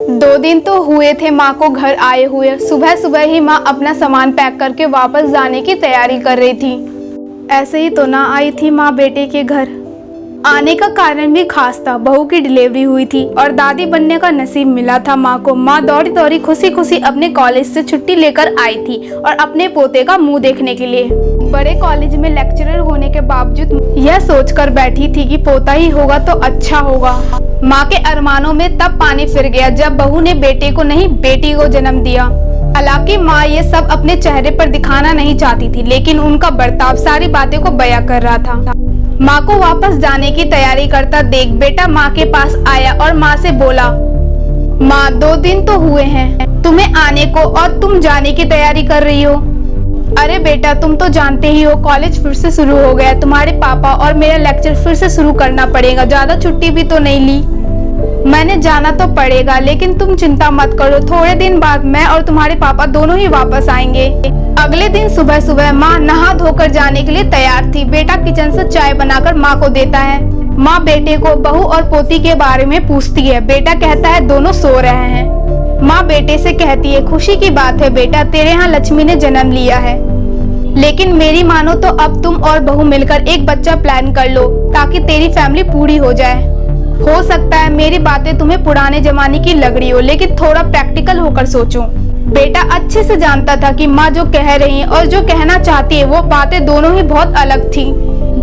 2 दिन तो हुए थे माँ को घर आए हुए। सुबह सुबह ही माँ अपना सामान पैक करके वापस जाने की तैयारी कर रही थी। ऐसे ही तो ना आई थी माँ बेटे के घर। आने का कारण भी खास था। बहू की डिलीवरी हुई थी और दादी बनने का नसीब मिला था माँ को। माँ दौड़ी दौड़ी खुशी खुशी अपने कॉलेज से छुट्टी लेकर आई थी और अपने पोते का मुंह देखने के लिए। बड़े कॉलेज में लेक्चरर होने के बावजूद यह सोचकर बैठी थी कि पोता ही होगा तो अच्छा होगा। माँ के अरमानों में तब पानी फिर गया जब बहू ने बेटे को नहीं बेटी को जन्म दिया। हालांकि माँ ये सब अपने चेहरे पर दिखाना नहीं चाहती थी, लेकिन उनका बर्ताव सारी बातें को बयां कर रहा था। माँ को वापस जाने की तैयारी करता देख बेटा माँ के पास आया और माँ से बोला, माँ 2 दिन तो हुए हैं तुम्हें आने को और तुम जाने की तैयारी कर रही हो। अरे बेटा तुम तो जानते ही हो कॉलेज फिर से शुरू हो गया। तुम्हारे पापा और मेरा लेक्चर फिर से शुरू करना पड़ेगा। ज्यादा छुट्टी भी तो नहीं ली। मैंने जाना तो पड़ेगा, लेकिन तुम चिंता मत करो, थोड़े दिन बाद मैं और तुम्हारे पापा दोनों ही वापस आएंगे। अगले दिन सुबह सुबह माँ नहा धोकर जाने के लिए तैयार थी। बेटा किचन से चाय बनाकर माँ को देता है। माँ बेटे को बहू और पोती के बारे में पूछती है। बेटा कहता है दोनों सो रहे हैं। माँ बेटे से कहती है, खुशी की बात है बेटा, तेरे यहाँ लक्ष्मी ने जन्म लिया है, लेकिन मेरी मानो तो अब तुम और बहू मिलकर एक बच्चा प्लान कर लो ताकि तेरी फैमिली पूरी हो जाए। हो सकता है मेरी बातें तुम्हें पुराने जमाने की लग रही हो, लेकिन थोड़ा प्रैक्टिकल होकर सोचो। बेटा अच्छे से जानता था कि माँ जो कह रही है और जो कहना चाहती है वो बातें दोनों ही बहुत अलग थी।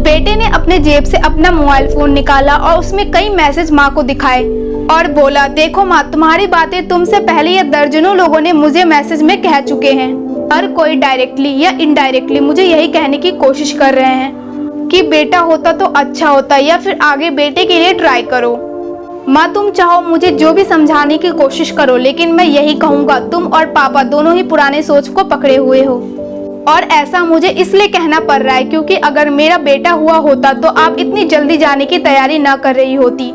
बेटे ने अपने जेब से अपना मोबाइल फोन निकाला और उसमें कई मैसेज माँ को दिखाए और बोला, देखो माँ तुम्हारी बातें तुमसे पहले ये दर्जनों लोगों ने मुझे मैसेज में कह चुके हैं। हर कोई डायरेक्टली या इनडायरेक्टली मुझे यही कहने की कोशिश कर रहे हैं कि बेटा होता तो अच्छा होता, या फिर आगे बेटे के लिए ट्राई करो। माँ तुम चाहो मुझे जो भी समझाने की कोशिश करो, लेकिन मैं यही कहूँगा तुम और पापा दोनों ही पुराने सोच को पकड़े हुए हो। और ऐसा मुझे इसलिए कहना पड़ रहा है क्योंकि अगर मेरा बेटा हुआ होता तो आप इतनी जल्दी जाने की तैयारी न कर रही होती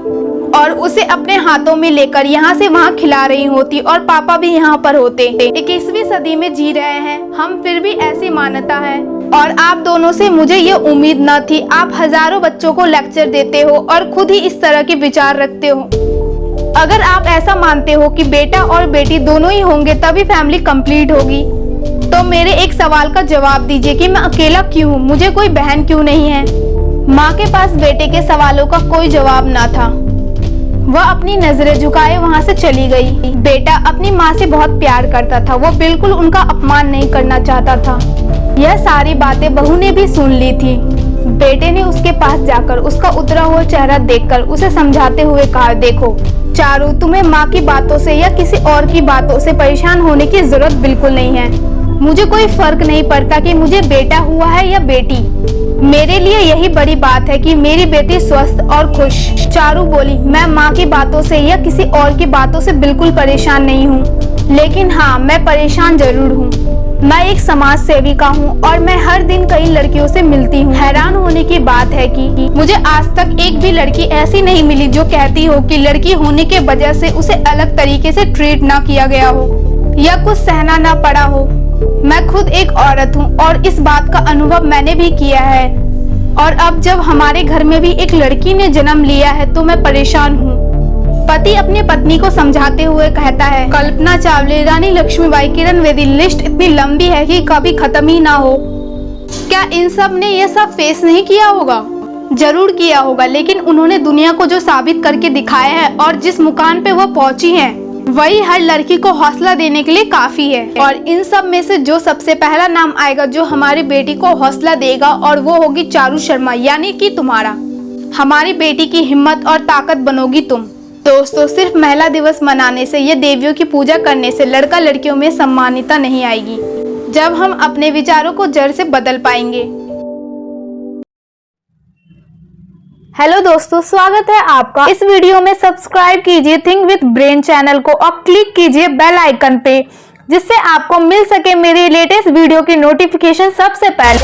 और उसे अपने हाथों में लेकर यहाँ से वहाँ खिला रही होती और पापा भी यहाँ पर होते। 21वीं सदी में जी रहे हैं हम, फिर भी ऐसी मान्यता है और आप दोनों से मुझे ये उम्मीद न थी। आप हजारों बच्चों को लेक्चर देते हो और खुद ही इस तरह के विचार रखते हो। अगर आप ऐसा मानते हो कि बेटा और बेटी दोनों ही होंगे तभी फैमिली कंप्लीट होगी, तो मेरे एक सवाल का जवाब दीजिए कि मैं अकेला क्यों हूँ, मुझे कोई बहन क्यों नहीं है। माँ के पास बेटे के सवालों का कोई जवाब न था। वह अपनी नजरें झुकाए वहाँ से चली गई। बेटा अपनी माँ से बहुत प्यार करता था, वो बिल्कुल उनका अपमान नहीं करना चाहता था। यह सारी बातें बहू ने भी सुन ली थी। बेटे ने उसके पास जाकर उसका उतरा हुआ चेहरा देखकर उसे समझाते हुए कहा, देखो चारू तुम्हें माँ की बातों से या किसी और की बातों से परेशान होने की जरूरत बिल्कुल नहीं है। मुझे कोई फर्क नहीं पड़ता कि मुझे बेटा हुआ है या बेटी। मेरे लिए यही बड़ी बात है कि मेरी बेटी स्वस्थ और खुश। चारू बोली, मैं माँ की बातों से या किसी और की बातों से बिल्कुल परेशान नहीं हूँ, लेकिन हाँ मैं परेशान जरूर हूँ। मैं एक समाज सेविका हूँ और मैं हर दिन कई लड़कियों से मिलती हूँ। हैरान होने की बात है कि मुझे आज तक एक भी लड़की ऐसी नहीं मिली जो कहती हो कि लड़की होने के वजह से उसे अलग तरीके से ट्रीट ना किया गया हो या कुछ सहना ना पड़ा हो। मैं खुद एक औरत हूँ और इस बात का अनुभव मैंने भी किया है, और अब जब हमारे घर में भी एक लड़की ने जन्म लिया है तो मैं परेशान हूँ। पति अपनी पत्नी को समझाते हुए कहता है, कल्पना चावला, रानी लक्ष्मीबाई, किरण बेदी, लिस्ट इतनी लंबी है कि कभी खत्म ही ना हो। क्या इन सब ने ये सब फेस नहीं किया होगा? जरूर किया होगा, लेकिन उन्होंने दुनिया को जो साबित करके दिखाया है और जिस मुकाम पे वो पहुंची हैं, वही हर लड़की को हौसला देने के लिए काफी है। और इन सब में से जो सबसे पहला नाम आएगा जो हमारी बेटी को हौसला देगा, और वो होगी चारू शर्मा, यानी कि तुम्हारा। हमारी बेटी की हिम्मत और ताकत बनोगी तुम। दोस्तों सिर्फ महिला दिवस मनाने से या देवियों की पूजा करने से लड़का लड़कियों में सम्मानिता नहीं आएगी। जब हम अपने विचारों को जड़ से बदल पाएंगे। हेलो दोस्तों, स्वागत है आपका इस वीडियो में। सब्सक्राइब कीजिए थिंक विद ब्रेन चैनल को और क्लिक कीजिए बेल आइकन पे, जिससे आपको मिल सके मेरी लेटेस्ट वीडियो की नोटिफिकेशन सबसे पहले।